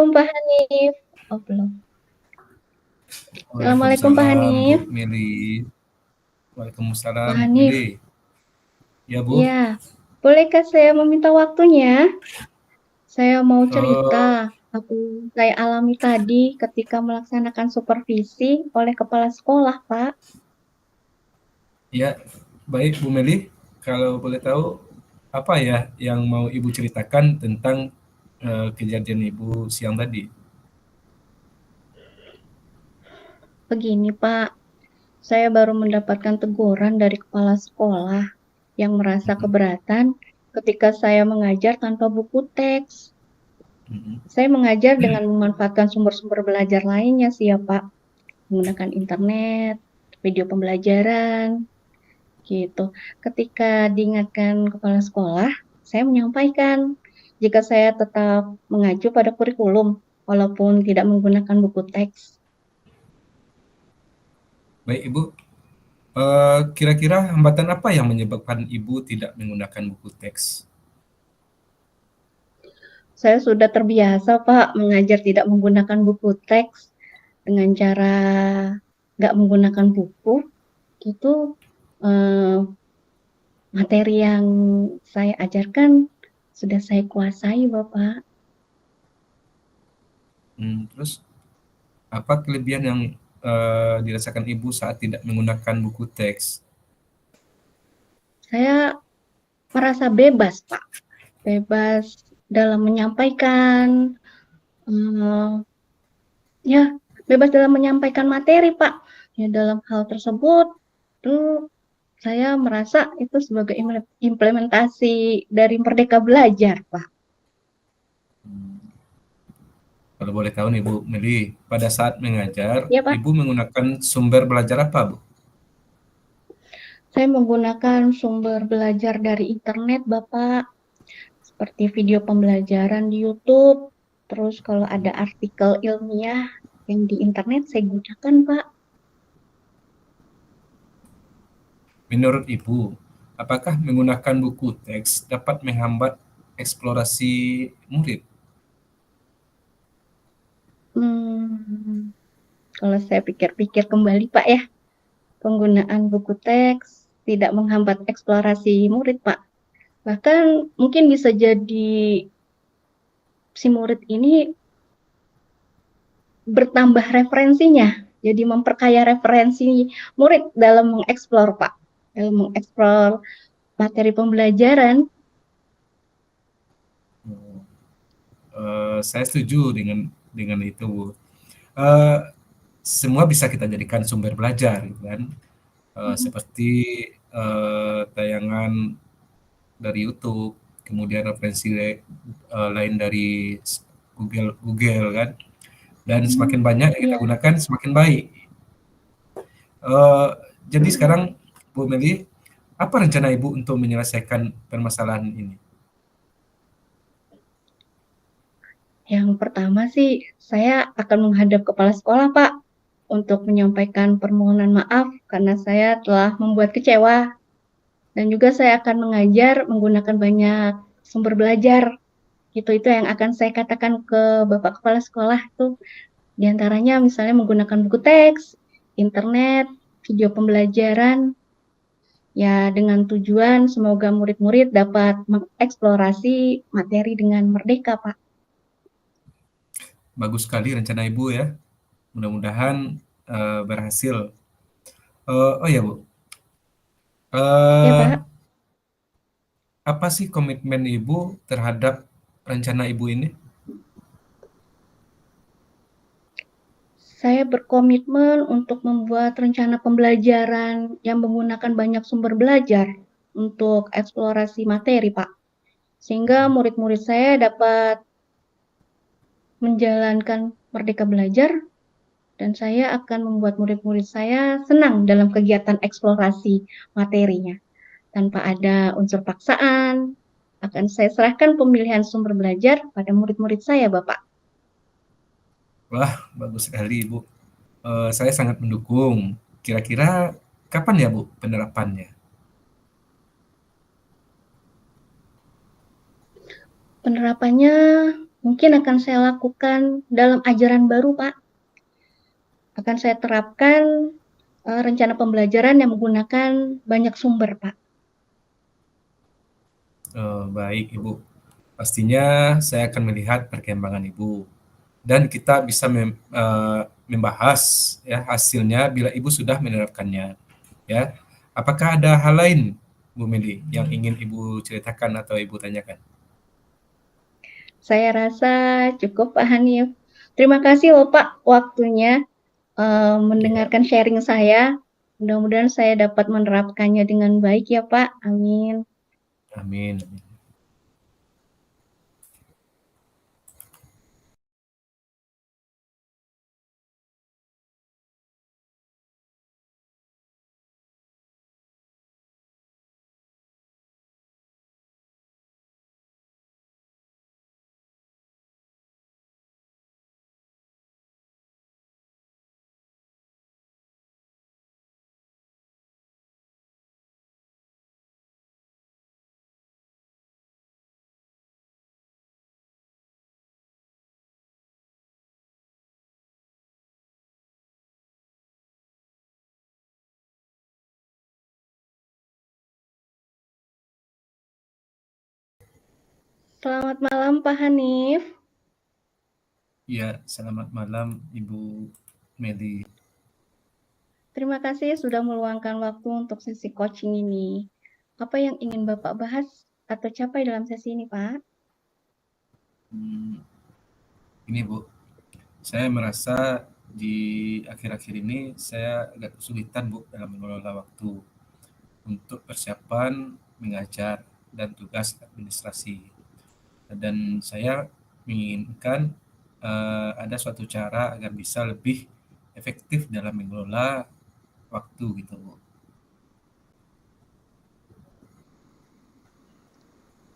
Assalamualaikum Pak Hanif. Oh belum. Assalamualaikum Pak Waalaikumsalam Bu Hanif. Meli. Pak Waalaikumsalam Bu Hanif, Meli. Ya Bu. ya, bolehkah saya meminta waktunya? Saya mau cerita Eh, apa yang saya alami tadi ketika melaksanakan supervisi oleh kepala sekolah, Pak. ya baik Bu Meli. Kalau boleh tahu apa ya yang mau Ibu ceritakan tentang kejadian Ibu siang tadi? Begini, Pak, saya baru mendapatkan teguran dari kepala sekolah yang merasa Mhm, keberatan ketika saya mengajar tanpa buku teks. mhm. Saya mengajar dengan memanfaatkan sumber-sumber belajar lainnya sih ya, Pak. Menggunakan internet, video pembelajaran, gitu. Ketika diingatkan kepala sekolah, saya menyampaikan jika saya tetap mengacu pada kurikulum walaupun tidak menggunakan buku teks. Baik Ibu. Kira-kira hambatan apa yang menyebabkan Ibu tidak menggunakan buku teks? Saya sudah terbiasa, Pak, mengajar tidak menggunakan buku teks dengan cara nggak menggunakan buku. Itu eh, materi yang saya ajarkan sudah saya kuasai, Bapak. Terus apa kelebihan yang dirasakan Ibu saat tidak menggunakan buku teks? Saya merasa bebas, Pak. Bebas dalam menyampaikan, eee, ya bebas dalam menyampaikan materi, Pak. Ya dalam hal tersebut, itu saya merasa itu sebagai implementasi dari Merdeka Belajar, Pak. Kalau boleh tahu nih Bu Meli, pada saat mengajar, Ya, Pak. Ibu menggunakan sumber belajar apa Bu? Saya menggunakan sumber belajar dari internet, Bapak, seperti video pembelajaran di YouTube, terus kalau ada artikel ilmiah yang di internet saya gunakan, Pak. Menurut Ibu, apakah menggunakan buku teks dapat menghambat eksplorasi murid? Hmm, kalau saya pikir-pikir kembali, Pak ya, penggunaan buku teks tidak menghambat eksplorasi murid, Pak. Bahkan mungkin bisa jadi si murid ini bertambah referensinya, jadi memperkaya referensi murid dalam mengeksplor, Pak. Dalam mengeksplor materi pembelajaran. Saya setuju dengan itu, Bu. Eh, Semua bisa kita jadikan sumber belajar, gitu kan? Seperti tayangan dari YouTube, kemudian referensi lain dari Google, Google kan. Dan semakin banyak yang kita Iya, gunakan, semakin baik. Eh, jadi sekarang Bu Meli, apa rencana Ibu untuk menyelesaikan permasalahan ini? yang pertama sih saya akan menghadap kepala sekolah, Pak, untuk menyampaikan permohonan maaf karena saya telah membuat kecewa. Dan juga saya akan mengajar menggunakan banyak sumber belajar. Itu yang akan saya katakan ke Bapak Kepala Sekolah tuh. Di antaranya misalnya menggunakan buku teks, internet, video pembelajaran, ya dengan tujuan semoga murid-murid dapat mengeksplorasi materi dengan merdeka, Pak. Bagus sekali rencana Ibu ya. Mudah-mudahan berhasil. Oh ya Bu, Ya, eh, Pak. apa sih komitmen Ibu terhadap rencana Ibu ini? Saya berkomitmen untuk membuat rencana pembelajaran yang menggunakan banyak sumber belajar untuk eksplorasi materi, Pak. Sehingga murid-murid saya dapat menjalankan Merdeka Belajar dan saya akan membuat murid-murid saya senang dalam kegiatan eksplorasi materinya. Tanpa ada unsur paksaan, akan saya serahkan pemilihan sumber belajar pada murid-murid saya, Bapak. Wah, bagus sekali Ibu. Saya sangat mendukung. Kira-kira kapan ya Bu penerapannya? Penerapannya mungkin akan saya lakukan dalam ajaran baru, Pak. Akan saya terapkan rencana pembelajaran yang menggunakan banyak sumber, Pak. Baik Ibu, pastinya saya akan melihat perkembangan Ibu dan kita bisa membahas ya hasilnya bila Ibu sudah menerapkannya. Ya, apakah ada hal lain Bu Meli yang ingin Ibu ceritakan atau Ibu tanyakan? Saya rasa cukup, Pak Hanif. Terima kasih loh, Pak, waktunya Ya, mendengarkan sharing saya. Mudah-mudahan saya dapat menerapkannya dengan baik ya, Pak. Amin. amin. Selamat malam, Pak Hanif. Ya, selamat malam Ibu Meli. Terima kasih sudah meluangkan waktu untuk sesi coaching ini. Apa yang ingin Bapak bahas atau capai dalam sesi ini, Pak? Hmm, ini Bu, saya merasa di akhir-akhir ini saya agak kesulitan Bu dalam mengelola waktu untuk persiapan mengajar dan tugas administrasi. Dan saya menginginkan ada suatu cara agar bisa lebih efektif dalam mengelola waktu gitu Bu.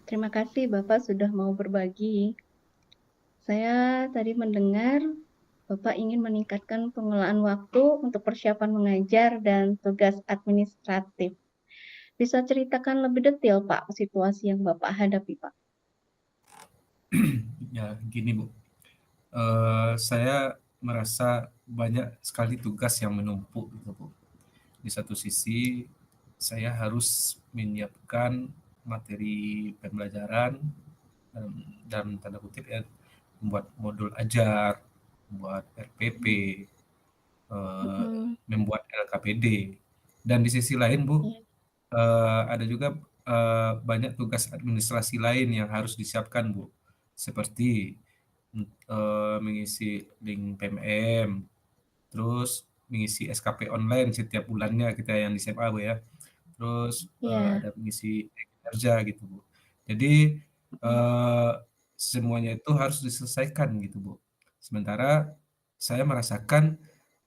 Terima kasih Bapak sudah mau berbagi. Saya tadi mendengar Bapak ingin meningkatkan pengelolaan waktu untuk persiapan mengajar dan tugas administratif. Bisa ceritakan lebih detail, Pak, situasi yang Bapak hadapi, Pak? Ya gini Bu, saya merasa banyak sekali tugas yang menumpuk gitu Bu. Di satu sisi saya harus menyiapkan materi pembelajaran dalam tanda kutip ya, membuat modul ajar, membuat RPP, Mhm, membuat LKPD. Dan di sisi lain Bu, iya, ada juga banyak tugas administrasi lain yang harus disiapkan Bu, seperti mengisi link PMM, terus mengisi SKP online setiap bulannya kita yang di SMA Bu ya. Terus iya, ada mengisi kerja gitu Bu. Jadi mhm. eh, semuanya itu harus diselesaikan gitu Bu. Sementara saya merasakan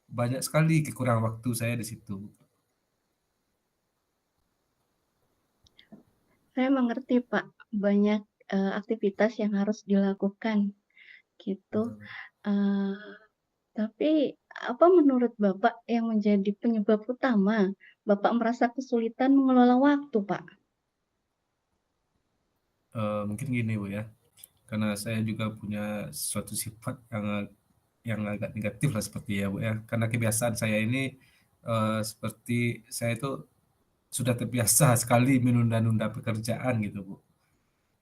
banyak sekali kekurangan waktu saya di situ. Saya mengerti, Pak, banyak, aktivitas yang harus dilakukan, gitu. Betul. Eee, tapi apa menurut Bapak yang menjadi penyebab utama Bapak merasa kesulitan mengelola waktu, Pak? Mungkin gini Bu ya, karena saya juga punya suatu sifat yang agak negatif lah seperti ya Bu ya. Karena kebiasaan saya ini seperti saya itu sudah terbiasa sekali menunda-nunda pekerjaan gitu Bu.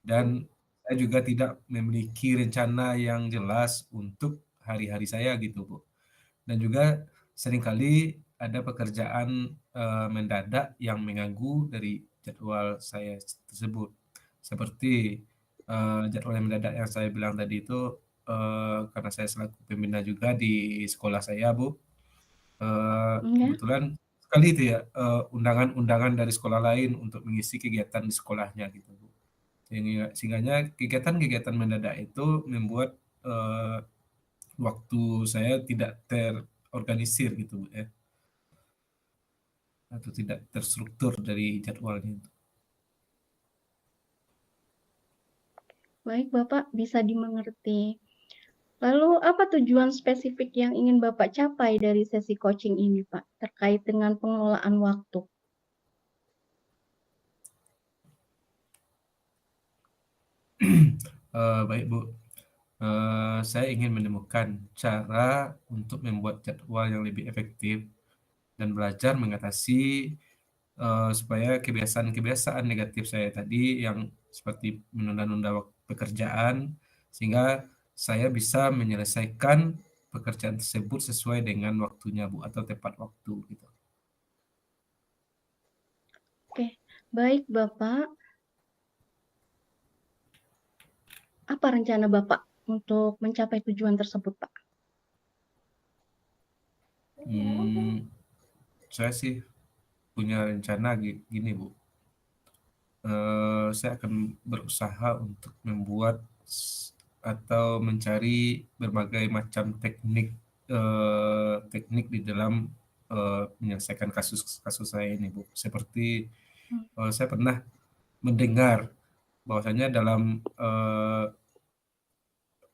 Dan saya juga tidak memiliki rencana yang jelas untuk hari-hari saya gitu Bu. Dan juga seringkali ada pekerjaan mendadak yang mengganggu dari jadwal saya tersebut. Seperti jadwal yang mendadak yang saya bilang tadi itu karena saya selaku pembina juga di sekolah saya, Bu. Ya, Kebetulan sekali itu ya undangan-undangan dari sekolah lain untuk mengisi kegiatan di sekolahnya gitu, Bu. Sehingganya kegiatan-kegiatan mendadak itu membuat eh, waktu saya tidak terorganisir gitu Bu, ya, atau tidak terstruktur dari jadwalnya itu. baik Bapak, bisa dimengerti. Lalu apa tujuan spesifik yang ingin Bapak capai dari sesi coaching ini, Pak, terkait dengan pengelolaan waktu? Baik Bu, Saya ingin menemukan cara untuk membuat jadwal yang lebih efektif dan belajar mengatasi supaya kebiasaan-kebiasaan negatif saya tadi yang seperti menunda-nunda pekerjaan sehingga saya bisa menyelesaikan pekerjaan tersebut sesuai dengan waktunya Bu atau tepat waktu gitu. Oke, baik Bapak. Apa rencana Bapak untuk mencapai tujuan tersebut, Pak? Hmm, saya sih punya rencana gini Bu. Saya akan berusaha untuk membuat atau mencari berbagai macam teknik di dalam menyelesaikan kasus-kasus saya ini, Bu. Seperti Hmm. saya pernah mendengar bahwasanya dalam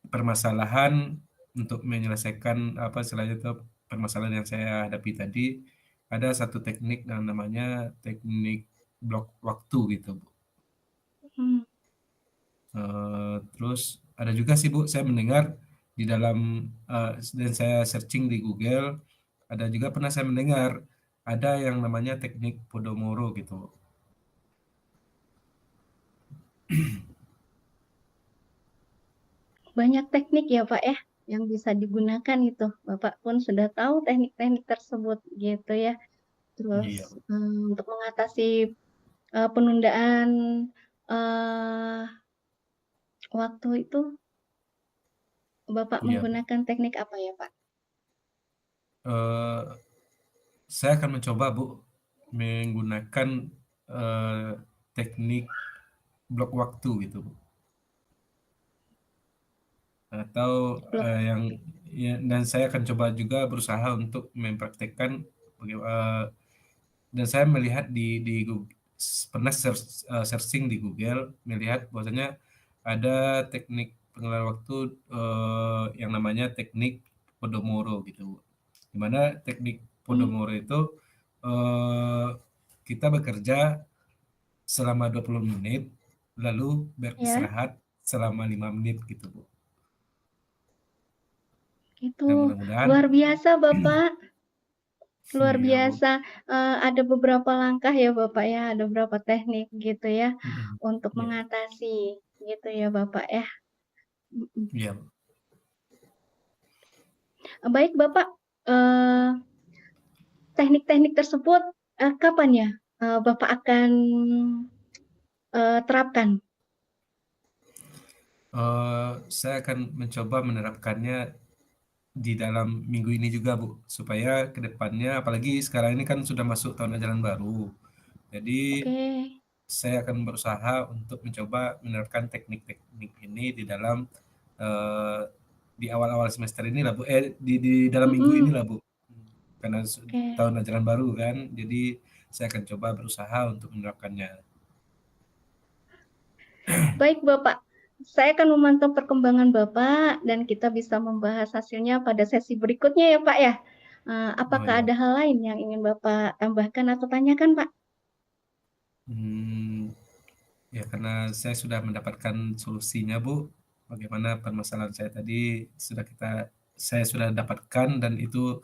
permasalahan untuk menyelesaikan apa istilahnya itu permasalahan yang saya hadapi tadi ada satu teknik yang namanya teknik blok waktu gitu, Bu. Hmm. Terus ada juga sih Bu, saya mendengar di dalam dan saya searching di Google, ada juga pernah saya mendengar ada yang namanya teknik Podomoro gitu. Banyak teknik ya Pak ya yang bisa digunakan itu. Bapak pun sudah tahu teknik-teknik tersebut gitu ya. Terus Iya, untuk mengatasi penundaan uh, waktu itu Bapak iya. menggunakan teknik apa ya Pak? Eh, saya akan mencoba Bu menggunakan eh, teknik blok waktu gitu Bu. Atau Blok yang waktu. ya, dan saya akan coba juga berusaha untuk mempraktekkan dan saya melihat di Google, pernah searching di Google melihat bahwasanya ada teknik pengelolaan waktu yang namanya teknik Podomoro gitu. Di mana teknik Hmm. Podomoro itu eh, kita bekerja selama 20 menit lalu Ya, beristirahat selama 5 menit gitu, Bu. itu Nah, mudah-mudahan luar biasa Bapak. Luar iya, Bu. biasa, ada beberapa langkah ya Bapak ya, ada beberapa teknik gitu ya, Mm-mm. untuk Iya, mengatasi gitu ya Bapak ya. Mhm. iya, Bu. Baik Bapak, eee, teknik-teknik tersebut, kapan ya, Bapak akan, terapkan? Saya akan mencoba menerapkannya di dalam minggu ini juga, Bu, supaya ke depannya, apalagi sekarang ini kan sudah masuk tahun ajaran baru. Jadi, Oke. saya akan berusaha untuk mencoba menerapkan teknik-teknik ini di dalam eh, di awal-awal semester ini lah, Bu. Di dalam minggu ini Mhm. lah, Bu. Karena Oke. tahun ajaran baru kan, jadi saya akan coba berusaha untuk menerapkannya. Baik Bapak, saya akan memantau perkembangan Bapak dan kita bisa membahas hasilnya pada sesi berikutnya ya Pak ya. Oh Apakah iya. ada hal lain yang ingin Bapak tambahkan atau tanyakan Pak? Hmm, ya, karena saya sudah mendapatkan solusinya, Bu. Bagaimana permasalahan saya tadi saya sudah dapatkan dan itu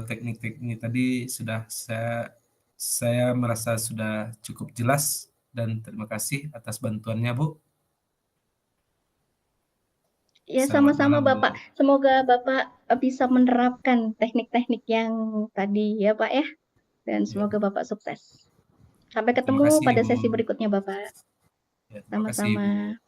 teknik-teknik tadi sudah saya merasa sudah cukup jelas dan terima kasih atas bantuannya, Bu. Ya, Selamat sama-sama malam, Bu. Bapak. Semoga Bapak bisa menerapkan teknik-teknik yang tadi ya Pak ya. Dan Ya, semoga Bapak sukses. Sampai terima ketemu kasih, pada Bu. sesi berikutnya Bapak. Ya, terima kasih, Sama-sama. Bu.